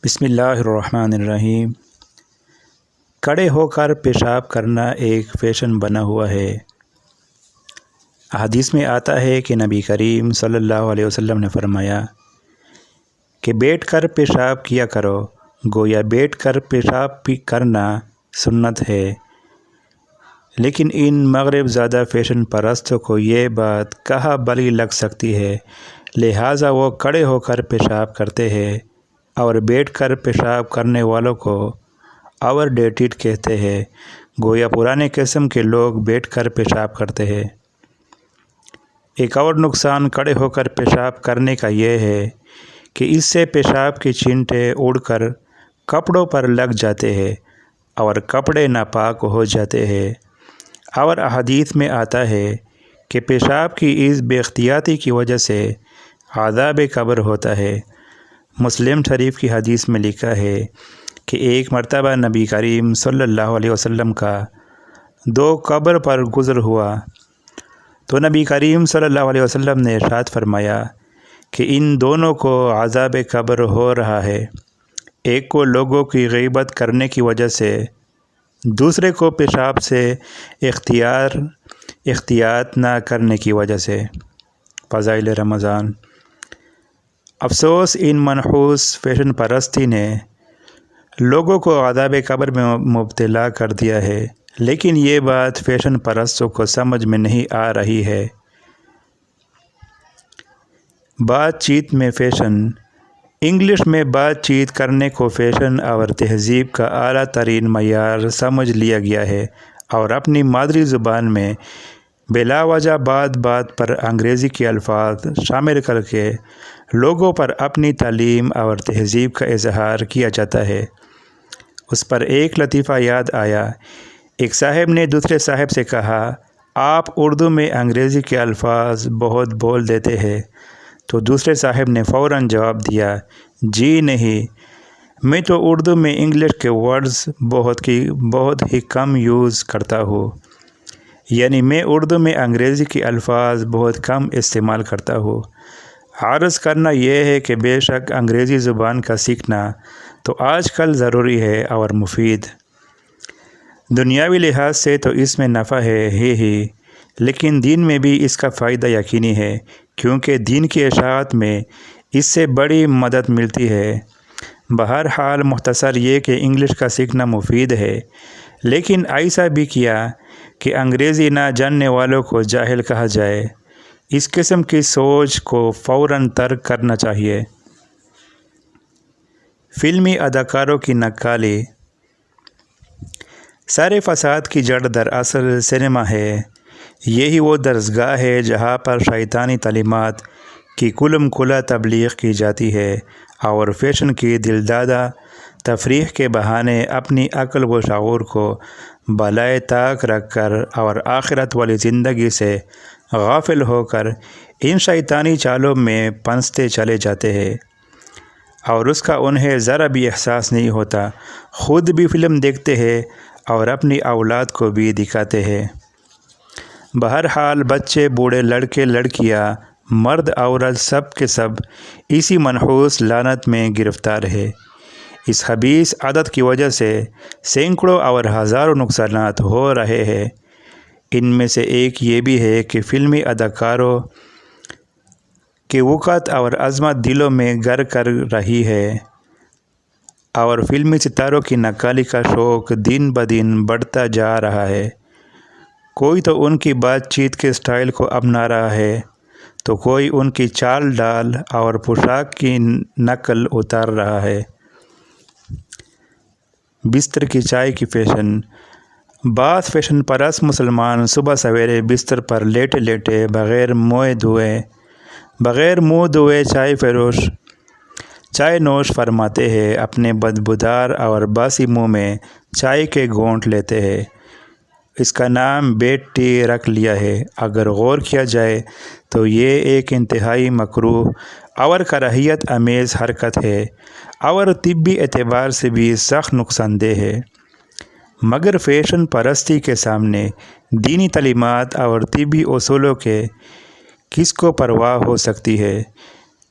بسم اللہ الرحمن الرحیم۔ کھڑے ہو کر پیشاب کرنا ایک فیشن بنا ہوا ہے۔ حدیث میں آتا ہے کہ نبی کریم صلی اللہ علیہ وسلم نے فرمایا کہ بیٹھ کر پیشاب کیا کرو، گویا بیٹھ کر پیشاب کرنا سنت ہے۔ لیکن ان مغرب زادہ فیشن پرستوں کو یہ بات کہا بلی لگ سکتی ہے، لہٰذا وہ کھڑے ہو کر پیشاب کرتے ہیں اور بیٹھ کر پیشاب کرنے والوں کو اوور ڈیٹڈ کہتے ہیں، گویا پرانے قسم کے لوگ بیٹھ کر پیشاب کرتے ہیں۔ ایک اور نقصان کھڑے ہو کر پیشاب کرنے کا یہ ہے کہ اس سے پیشاب کے چھینٹے اڑ کر کپڑوں پر لگ جاتے ہیں اور کپڑے ناپاک ہو جاتے ہیں، اور احادیث میں آتا ہے کہ پیشاب کی اس بے احتیاطی کی وجہ سے عذاب قبر ہوتا ہے۔ مسلم شریف کی حدیث میں لکھا ہے کہ ایک مرتبہ نبی کریم صلی اللہ علیہ وسلم کا دو قبر پر گزر ہوا تو نبی کریم صلی اللہ علیہ وسلم نے ارشاد فرمایا کہ ان دونوں کو عذاب قبر ہو رہا ہے، ایک کو لوگوں کی غیبت کرنے کی وجہ سے، دوسرے کو پیشاب سے احتیاط نہ کرنے کی وجہ سے۔ فضائل رمضان۔ افسوس ان منحوس فیشن پرستی نے لوگوں کو عذاب قبر میں مبتلا کر دیا ہے، لیکن یہ بات فیشن پرستوں کو سمجھ میں نہیں آ رہی ہے۔ بات چیت میں فیشن۔ انگلش میں بات چیت کرنے کو فیشن اور تہذیب کا اعلیٰ ترین معیار سمجھ لیا گیا ہے، اور اپنی مادری زبان میں بلا وجہ بات بات پر انگریزی کے الفاظ شامل کر کے لوگوں پر اپنی تعلیم اور تہذیب کا اظہار کیا جاتا ہے۔ اس پر ایک لطیفہ یاد آیا۔ ایک صاحب نے دوسرے صاحب سے کہا، آپ اردو میں انگریزی کے الفاظ بہت بول دیتے ہیں۔ تو دوسرے صاحب نے فوراً جواب دیا، جی نہیں، میں تو اردو میں انگلش کے ورڈز بہت ہی کم یوز کرتا ہوں، یعنی میں اردو میں انگریزی کے الفاظ بہت کم استعمال کرتا ہوں۔ عرض کرنا یہ ہے کہ بے شک انگریزی زبان کا سیکھنا تو آج کل ضروری ہے اور مفید۔ دنیاوی لحاظ سے تو اس میں نفع ہے ہی، لیکن دین میں بھی اس کا فائدہ یقینی ہے، کیونکہ دین کی اشاعت میں اس سے بڑی مدد ملتی ہے۔ بہرحال مختصر یہ کہ انگلش کا سیکھنا مفید ہے، لیکن ایسا بھی کیا کہ انگریزی نہ جاننے والوں کو جاہل کہا جائے۔ اس قسم کی سوچ کو فوراً ترک کرنا چاہیے۔ فلمی اداکاروں کی نقالی۔ سارے فساد کی جڑ دراصل سینما ہے۔ یہی وہ درسگاہ ہے جہاں پر شیطانی تعلیمات کی کلم کلا تبلیغ کی جاتی ہے، اور فیشن کی دلدادہ تفریح کے بہانے اپنی عقل و شعور کو بالائے طاق رکھ کر اور آخرت والی زندگی سے غافل ہو کر ان شیطانی چالوں میں پھنستے چلے جاتے ہیں، اور اس کا انہیں ذرا بھی احساس نہیں ہوتا۔ خود بھی فلم دیکھتے ہیں اور اپنی اولاد کو بھی دکھاتے ہیں۔ بہرحال بچے، بوڑھے، لڑکے، لڑکیاں، مرد، عورت، سب کے سب اسی منحوس لعنت میں گرفتار ہے۔ اس خبیث عادت کی وجہ سے سینکڑوں اور ہزاروں نقصانات ہو رہے ہیں۔ ان میں سے ایک یہ بھی ہے کہ فلمی اداکاروں کی وقت اور عظمت دلوں میں گھر کر رہی ہے، اور فلمی ستاروں کی نقالی کا شوق دن بدن بڑھتا جا رہا ہے۔ کوئی تو ان کی بات چیت کے سٹائل کو اپنا رہا ہے، تو کوئی ان کی چال ڈال اور پوشاک کی نقل اتار رہا ہے۔ بستر کی چائے کی فیشن۔ بعض فیشن پرست مسلمان صبح سویرے بستر پر لیٹے لیٹے بغیر منہ دھوئے چائے نوش فرماتے ہیں، اپنے بدبودار اور باسی منہ میں چائے کے گھونٹ لیتے ہیں۔ اس کا نام بیڈ ٹی رکھ لیا ہے۔ اگر غور کیا جائے تو یہ ایک انتہائی مکروہ اور کراہیت آمیز حرکت ہے، اور طبی اعتبار سے بھی سخت نقصان دہ ہے۔ مگر فیشن پرستی کے سامنے دینی تعلیمات اور طبی اصولوں کے کس کو پرواہ ہو سکتی ہے؟